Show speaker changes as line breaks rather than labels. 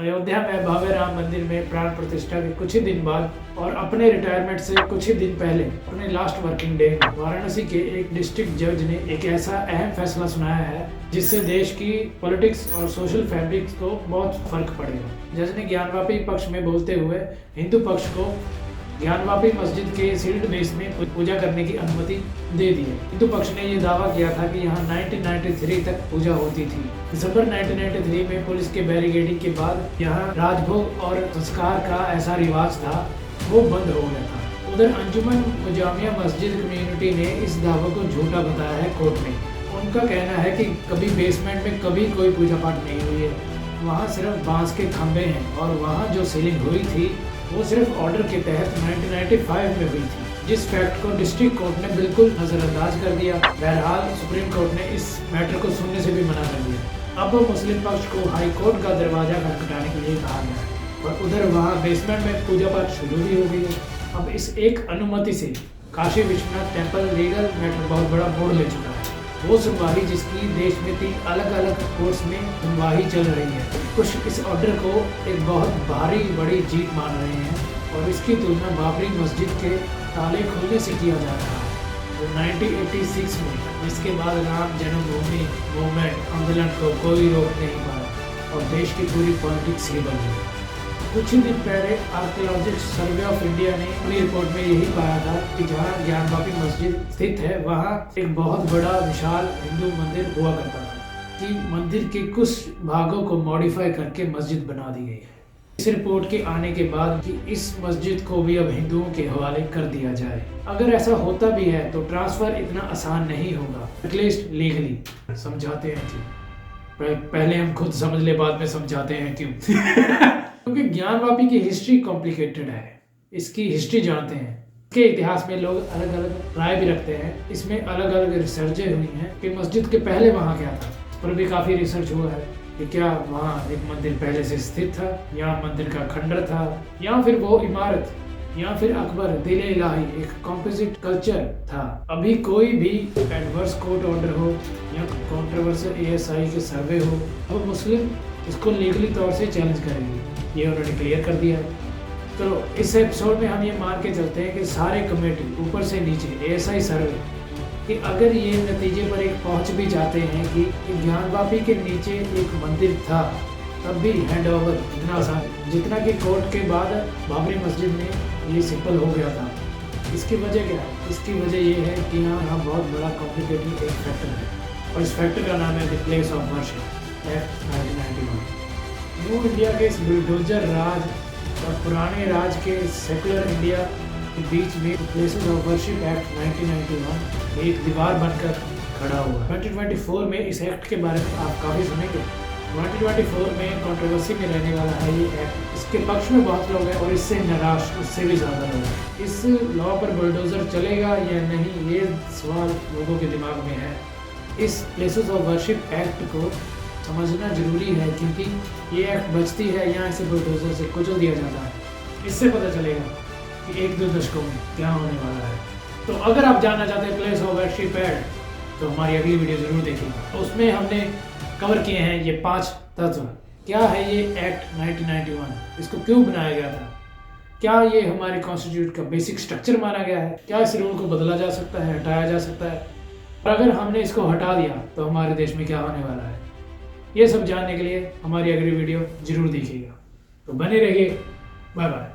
अयोध्या में भव्य राम मंदिर में प्राण प्रतिष्ठा के कुछ ही दिन बाद और अपने रिटायरमेंट से कुछ ही दिन पहले अपने लास्ट वर्किंग डे वाराणसी के एक डिस्ट्रिक्ट जज ने एक ऐसा अहम फैसला सुनाया है जिससे देश की पॉलिटिक्स और सोशल फैब्रिक को बहुत फर्क पड़ेगा। जज ने ज्ञानवापी पक्ष में बोलते हुए हिंदू पक्ष को ज्ञानवापी मस्जिद के सील्ड बेस में पूजा करने की अनुमति दे दी है। हिंदू पक्ष ने यह दावा किया था कि यहाँ 1993 तक पूजा होती थी। दिसंबर 1993 में पुलिस के बैरिकेडिंग के बाद यहाँ राजभोग और संस्कार का ऐसा रिवाज था वो बंद हो गया था। उधर अंजुमन जामिया मस्जिद कम्युनिटी ने इस दावे को झूठा बताया है कोर्ट में। उनका कहना है कि कभी बेसमेंट में कभी कोई पूजा पाठ नहीं हुई है, वहाँ सिर्फ बांस के खंभे हैं और वहाँ जो सीलिंग हुई थी वो सिर्फ ऑर्डर के तहत 1995 में हुई थी, जिस फैक्ट को डिस्ट्रिक्ट कोर्ट ने बिल्कुल नजरअंदाज कर दिया। बहरहाल सुप्रीम कोर्ट ने इस मैटर को सुनने से भी मना कर दिया। अब मुस्लिम पक्ष को हाई कोर्ट का दरवाजा खटखटाने के लिए कहा गया है और उधर वहाँ बेसमेंट में पूजा पाठ शुरू भी हो गई है। अब इस एक अनुमति से Kashi Vishwanath temple legal matter बहुत बड़ा मोड़ ले चुका है। वो सुनवाई जिसकी देश में 3 अलग अलग कोर्ट्स में सुनवाई चल रही है, कुछ इस ऑर्डर को एक बहुत भारी बड़ी जीत मान रहे हैं और इसकी तुलना बाबरी मस्जिद के ताले खोलने से किया जा रहा है जो 1986 में, जिसके बाद राम जन्मभूमि मूवमेंट आंदोलन को कोई रोक नहीं पाया और देश की पूरी पॉलिटिक्स ही बन गई। कुछ ही दिन पहले आर्कियोलॉजिस्ट सर्वे ऑफ इंडिया ने अपनी रिपोर्ट में यही पाया था कि जहाँ ज्ञानवापी मस्जिद स्थित है वहाँ एक बहुत बड़ा विशाल हिंदू मंदिर हुआ करता था कि मंदिर के कुछ भागों को मॉडिफाई करके मस्जिद बना दी गई है। इस रिपोर्ट के आने के बाद कि इस मस्जिद को भी अब हिंदुओं के हवाले कर दिया जाए। अगर ऐसा होता भी है तो ट्रांसफर इतना आसान नहीं होगा, एटलीस्ट लीगली। समझाते हैं क्यों, पहले हम खुद समझ ले बाद में समझाते हैं क्यों। क्योंकि ज्ञानवापी की हिस्ट्री कॉम्प्लिकेटेड है, इसकी हिस्ट्री जानते हैं। इसके इतिहास में लोग अलग अलग राय भी रखते हैं। इसमें अलग अलग रिसर्चें हुई हैं कि मस्जिद के पहले वहाँ क्या था। इस पर भी काफ़ी रिसर्च हुआ है कि क्या वहाँ एक मंदिर पहले से स्थित था या मंदिर का खंडर था या फिर वो इमारत या फिर अकबर दिल इलाही एक कॉम्पोजिट कल्चर था। अभी कोई भी एडवर्स कोर्ट ऑर्डर हो या कॉन्ट्रोवर्शियल ASI के सर्वे हो, अब मुस्लिम इसको लीगली तौर से चैलेंज करेंगे, ये उन्होंने क्लियर कर दिया है। चलो इस एपिसोड में हम ये मान के चलते हैं कि सारे कमेटी ऊपर से नीचे ASI सर्वे कि अगर ये नतीजे पर एक पहुंच भी जाते हैं कि ज्ञानवापी के नीचे एक मंदिर था, तब भी हैंड ओवर इतना आसान जितना कि कोर्ट के बाद बाबरी मस्जिद में ये सिंपल हो गया था। इसकी वजह क्या है? इसकी वजह ये है कि यहाँ बहुत बड़ा कॉम्प्लिकेटेड एक फैक्टर है और इस फैक्टर का नाम है the place of worship act 1991। New India के इस बुलडोजर राज और पुराने राज के सेकुलर इंडिया के बीच में प्लेसेस ऑफ वर्शिप एक्ट 1991 एक दीवार बनकर खड़ा हुआ। 2024 में इस एक्ट के बारे में आप काफ़ी सुनेंगे। 2024 में कंट्रोवर्सी में रहने वाला है ये एक्ट। इसके पक्ष में बहुत लोग हैं और इससे निराश उससे भी ज़्यादा लोग हैं। इस लॉ पर बुलडोजर चलेगा या नहीं, ये सवाल लोगों के दिमाग में है। इस प्लेसेस ऑफ वर्शिप एक्ट को समझना जरूरी है क्योंकि ये एक्ट बचती है या इसे बुलडोजर से कुचल दिया जाता है। इससे पता चलेगा कि 1-2 दशकों में क्या होने वाला है। तो अगर आप जानना चाहते हैं प्लेस ऑफ वर्शिप एक्ट तो हमारी अगली वीडियो जरूर देखिएगा। तो उसमें हमने कवर किए हैं ये 5 तत्व। क्या है ये एक्ट 1991, इसको क्यों बनाया गया था, क्या ये हमारे कॉन्स्टिट्यूट का बेसिक स्ट्रक्चर माना गया है, क्या इस रूल को बदला जा सकता है, हटाया जा सकता है, और अगर हमने इसको हटा दिया तो हमारे देश में क्या होने वाला है। ये सब जानने के लिए हमारी अगली वीडियो जरूर देखिएगा। तो बने रहिए। Bye bye.